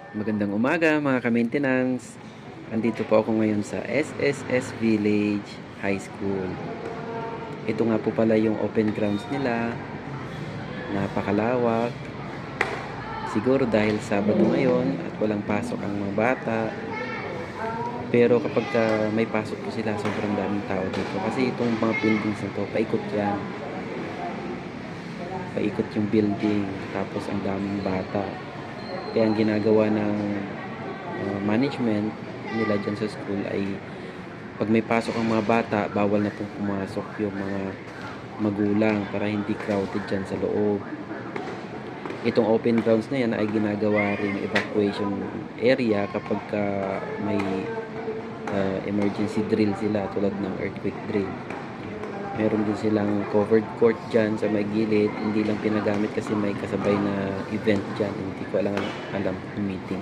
Magandang umaga mga ka-maintenance. Andito po ako ngayon sa SSS Village High School. Ito nga po pala yung open grounds nila. Napakalawak. Siguro dahil Sabado ngayon at walang pasok ang mga bata. Pero kapag may pasok po sila, sobrang daming tao dito. Kasi itong mga buildings na to, paikot yan. Paikot yung building. Tapos ang daming bata. Kaya ang ginagawa ng management nila dyan sa school ay pag may pasok ang mga bata, bawal na pong pumasok yung mga magulang para hindi crowded dyan sa loob. Itong open grounds na yan ay ginagawa rin evacuation area kapag may emergency drill sila tulad ng earthquake drill. Meron din silang covered court dyan sa may gilid, hindi lang pinagamit kasi may kasabay na event dyan, hindi ko alam yung meeting.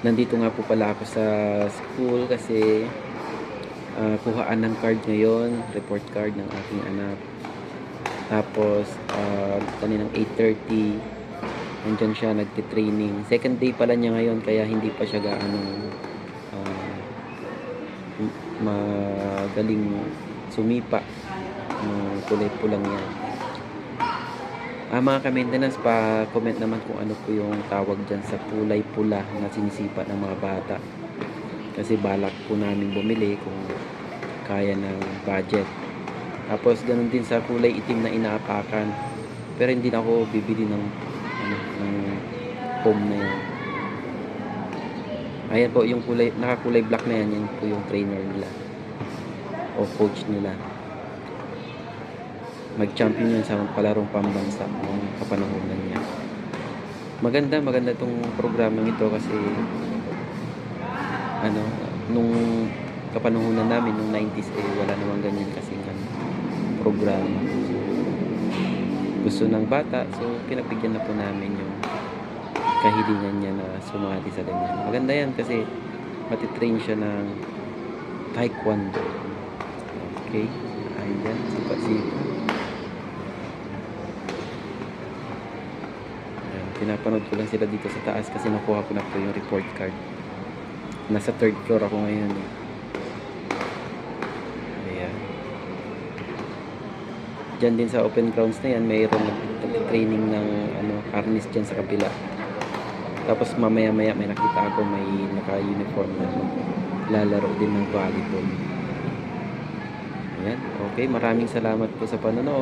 Nandito nga po pala ako sa school kasi kuhaan ng card ngayon, report card ng aking anak. Tapos kaninang 8:30 nandyan siya nagtitraining. Second day pala niya ngayon kaya hindi pa siya gaano magaling sumipa. Kulay pulang yan. Mga ka-maintenance, pa-comment naman kung ano po yung tawag dyan sa kulay pula na sinisipa ng mga bata. Kasi balak po namin bumili kung kaya ng budget. Tapos ganun din sa kulay itim na inaapakan. Pero hindi na ako bibili ng foam na yan. Ayan po yung kulay, nakakulay black na yan, yan po yung trainer nila o coach nila. Mag-champion yun sa palarong pambansa ng kapanahunan niya. Maganda itong programang ito kasi nung kapanahunan namin nung 90s wala namang ganyan kasi programa. So, gusto ng bata, so pinagbigyan na po namin yung kahilingan niya na sumali sa ganyan. Maganda yan kasi matitrain siya ng taekwondo. Okay, ayan, sipa-sipa. Pinapanood ko lang sila dito sa taas kasi nakuha ko na po yung report card. Nasa 3rd floor ako ngayon. Ayan. Diyan din sa open grounds na yan, mayroon training ng harness dyan sa kabila. Tapos mamaya may nakita ako may naka-uniform na lalaro din ng volleyball. Ayan. Okay, maraming salamat po sa panonood.